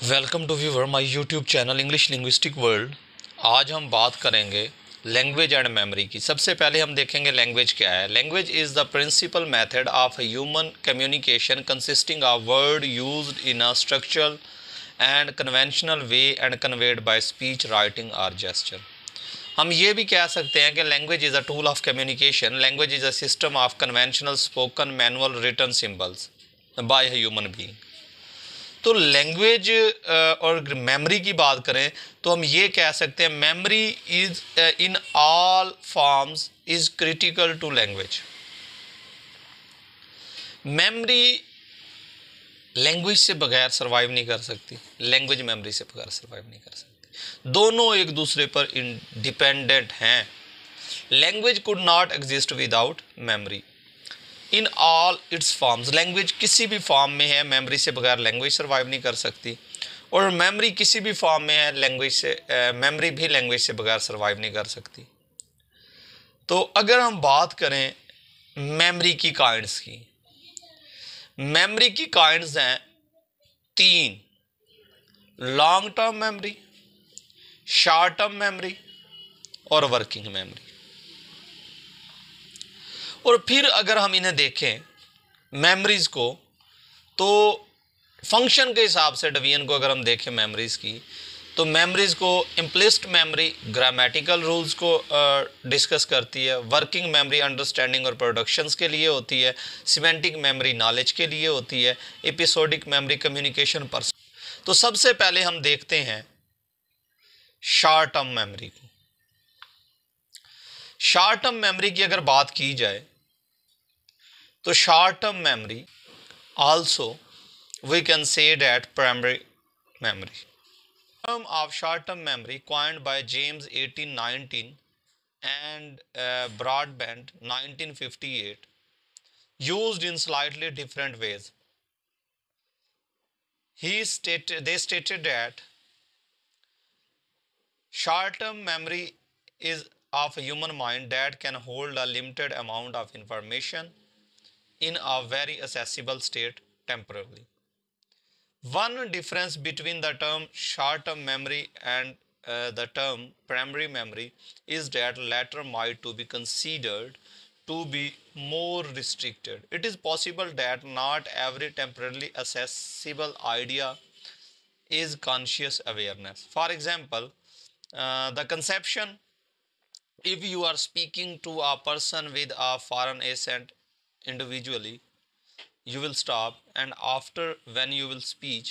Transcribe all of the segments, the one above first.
Welcome to viewer my YouTube channel English linguistic world. आज हम बात करेंगे लैंग्वेज एंड मेमोरी की। सबसे पहले हम देखेंगे लैंग्वेज क्या है। Language is the principal method of human communication consisting of word used in a structural and conventional way and conveyed by speech, writing और जेस्चर। हम ये भी कह सकते हैं कि language is a tool of communication. Language is a system of conventional spoken manual written symbols by human being. तो language और मेमोरी की बात करें तो हम ये कह सकते हैं memory is in all forms is critical to language. Memory language से बगैर सरवाइव नहीं कर सकती, लैंग्वेज मेमोरी से बगैर सरवाइव नहीं कर सकती। दोनों एक दूसरे पर इंडिपेंडेंट हैं। Language could not exist without memory in all it's forms. Language किसी भी फॉर्म में है, मेमोरी से बगैर लैंग्वेज सर्वाइव नहीं कर सकती, और मेमोरी किसी भी फॉर्म में है, लैंग्वेज से मेमोरी भी लैंग्वेज से बगैर सर्वाइव नहीं कर सकती। तो अगर हम बात करें मेमोरी की काइंड्स की, मेमोरी की काइंड्स हैं तीन: long term memory, short term memory और वर्किंग मेमोरी। और फिर अगर हम इन्हें देखें मेमोरीज को, तो फंक्शन के हिसाब से डिवीजन को अगर हम देखें मेमोरीज की, तो मेमोरीज को इम्प्लिसिट मेमोरी ग्रामेटिकल रूल्स को डिस्कस करती है, वर्किंग मेमोरी अंडरस्टैंडिंग और प्रोडक्शंस के लिए होती है, सिमेंटिक मेमोरी नॉलेज के लिए होती है, एपिसोडिक मेमोरी कम्युनिकेशन पर। तो सबसे पहले हम देखते हैं शॉर्ट टर्म मेमोरी को। शॉर्ट टर्म मेमोरी की अगर बात की जाए तो short term memory also we can say that primary memory. Term of short term memory coined by James 1819 and Broadbent 1958, used in slightly different ways. They stated that short term memory is of a human mind that can hold a limited amount of information in a very accessible state temporarily. One difference between the term short-term memory and the term primary memory is that latter might to be considered to be more restricted. It is possible that not every temporarily accessible idea is conscious awareness. For example, the conception, if you are speaking to a person with a foreign accent individually, you will stop, and after when you will speak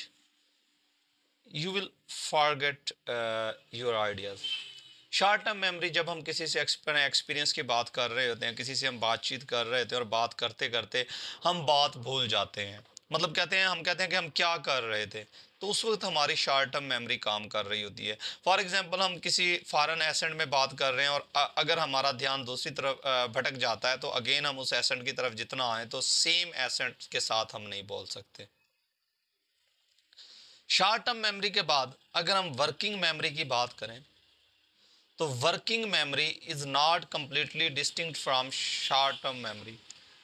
you will forget your ideas. Short term memory, जब हम किसी से experience की बात कर रहे होते हैं, किसी से हम बातचीत कर रहे होते हैं और बात करते करते हम बात भूल जाते हैं, मतलब हम कहते हैं कि हम क्या कर रहे थे, तो उस वक्त हमारी शॉर्ट टर्म मेमोरी काम कर रही होती है। फॉर एग्जांपल, हम किसी फॉरेन एसेंट में बात कर रहे हैं और अगर हमारा ध्यान दूसरी तरफ भटक जाता है, तो अगेन हम उस एसेंट की तरफ जितना आए तो सेम एसेंट के साथ हम नहीं बोल सकते। शॉर्ट टर्म मेमोरी के बाद अगर हम वर्किंग मेमोरी की बात करें, तो working memory is not completely distinct from short term memory.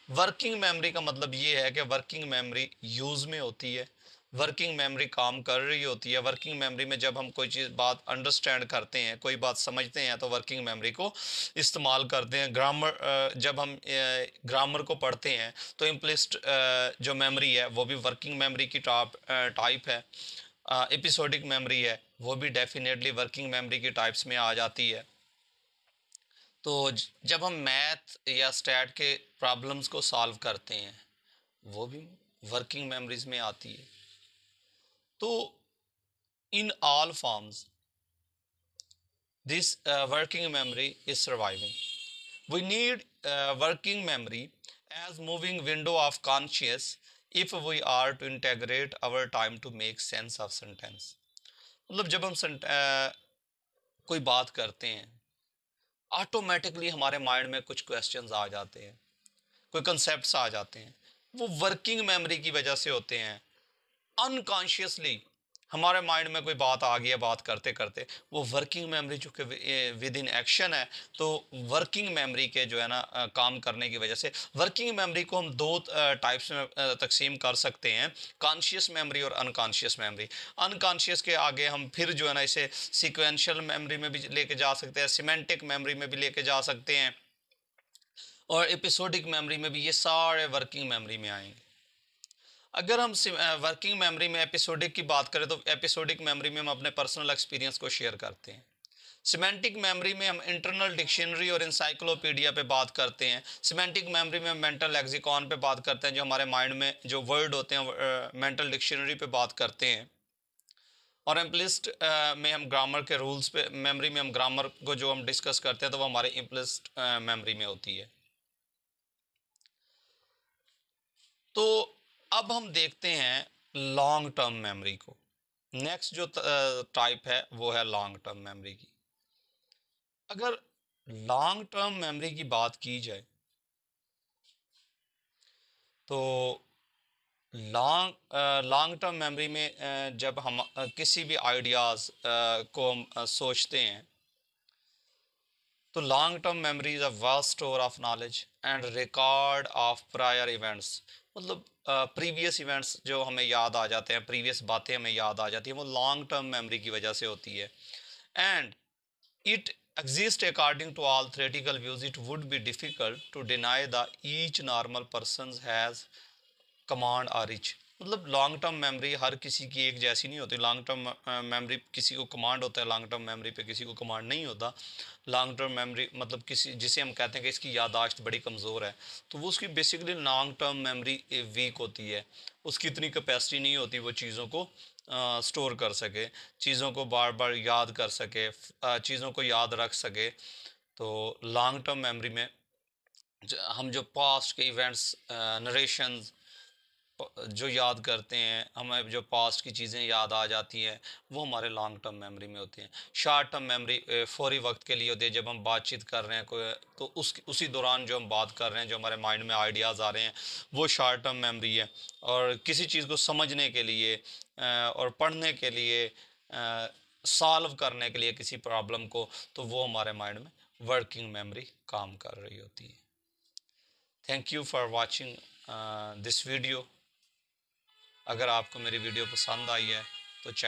Working memory का मतलब ये है कि वर्किंग मेमोरी यूज में होती है, वर्किंग मेमोरी काम कर रही होती है। वर्किंग मेमोरी में जब हम कोई चीज़ बात अंडरस्टैंड करते हैं, कोई बात समझते हैं, तो वर्किंग मेमोरी को इस्तेमाल करते हैं। ग्रामर, जब हम ग्रामर को पढ़ते हैं तो इम्प्लिसिट जो मेमोरी है वो भी वर्किंग मेमोरी की टाइप है। एपिसोडिक मेमोरी है वो भी डेफिनेटली वर्किंग मेमोरी की टाइप्स में आ जाती है। तो जब हम मैथ या स्टैट के प्रॉब्लम्स को सॉल्व करते हैं वो भी वर्किंग मेमोरीज में आती है। तो in all forms this working memory is surviving. We need working memory as moving window of conscious if we are to integrate our time to make sense of sentence। मतलब जब हम कोई बात करते हैं, ऑटोमेटिकली हमारे माइंड में कुछ क्वेश्चंस आ जाते हैं, कोई कंसेप्ट्स आ जाते हैं, वो वर्किंग मेमोरी की वजह से होते हैं। अनकॉन्शियसली हमारे माइंड में कोई बात आ गई है बात करते करते, वो वर्किंग मेमोरी चूँकि विद इन एक्शन है, तो वर्किंग मेमोरी के जो है ना काम करने की वजह से वर्किंग मेमोरी को हम दो टाइप्स में तकसीम कर सकते हैं, कॉन्शियस मेमोरी और अनकॉन्शियस मेमोरी। अनकॉन्शियस के आगे हम फिर जो है ना इसे सिक्वेंशियल मेमोरी में भी लेके जा सकते हैं, सिमेंटिक मेमोरी में भी लेके जा सकते हैं, और एपिसोडिक मेमोरी में भी, ये सारे वर्किंग मेमोरी में आएंगे। अगर हम वर्किंग मेमोरी में एपिसोडिक की बात करें, तो एपिसोडिक मेमोरी में हम अपने पर्सनल एक्सपीरियंस को शेयर करते हैं। सिमेंटिक मेमोरी में हम इंटरनल डिक्शनरी और इंसाइक्लोपीडिया पे बात करते हैं। सिमेंटिक मेमोरी में हम मेंटल लेक्सिकॉन पे बात करते हैं, जो हमारे माइंड में जो वर्ड होते हैं मेंटल डिक्शनरी पे बात करते हैं। और इम्प्लिस्ट में हम ग्रामर के रूल्स पे, मेमोरी में हम ग्रामर को जो हम डिस्कस करते हैं, तो वो हमारे इम्प्लिस्ट मेमोरी में होती है। तो अब हम देखते हैं लॉन्ग टर्म मेमोरी को। नेक्स्ट जो टाइप है वो है लॉन्ग टर्म मेमोरी की। अगर लॉन्ग टर्म मेमोरी की बात की जाए, तो लॉन्ग टर्म मेमोरी में जब हम किसी भी आइडियाज़ को हम सोचते हैं, तो long term memory is a vast store of knowledge and record of prior events. मतलब प्रीवियस इवेंट्स जो हमें याद आ जाते हैं, प्रीवियस बातें हमें याद आ जाती हैं, वो लॉन्ग टर्म मेमोरी की वजह से होती है। And it exists according to all theoretical views, it would be difficult to deny that each normal person has command or reach। मतलब लॉन्ग टर्म मेमोरी हर किसी की एक जैसी नहीं होती। लॉन्ग टर्म मेमोरी किसी को कमांड होता है, लॉन्ग टर्म मेमोरी पे किसी को कमांड नहीं होता। लॉन्ग टर्म मेमोरी मतलब किसी जिसे हम कहते हैं कि इसकी याददाश्त बड़ी कमज़ोर है, तो वो उसकी basically long term memory weak होती है। उसकी इतनी कैपेसिटी नहीं होती वो चीज़ों को स्टोर कर सके, चीज़ों को बार बार याद कर सके, चीज़ों को याद रख सके। तो लॉन्ग टर्म मेमोरी में हम जो पास्ट के इवेंट्स, नरेशंस जो याद करते हैं, हमें जो पास्ट की चीज़ें याद आ जाती हैं, वो हमारे लॉन्ग टर्म मेमोरी में होती हैं। शॉर्ट टर्म मेमोरी फौरी वक्त के लिए होती है। जब हम बातचीत कर रहे हैं कोई, तो उसी दौरान जो हम बात कर रहे हैं, जो हमारे माइंड में आइडियाज़ आ रहे हैं, वो शॉर्ट टर्म मेमोरी है। और किसी चीज़ को समझने के लिए और पढ़ने के लिए, सॉल्व करने के लिए किसी प्रॉब्लम को, तो वो हमारे माइंड में वर्किंग मेमोरी काम कर रही होती है। Thank you for watching this video. अगर आपको मेरी वीडियो पसंद आई है तो चैनल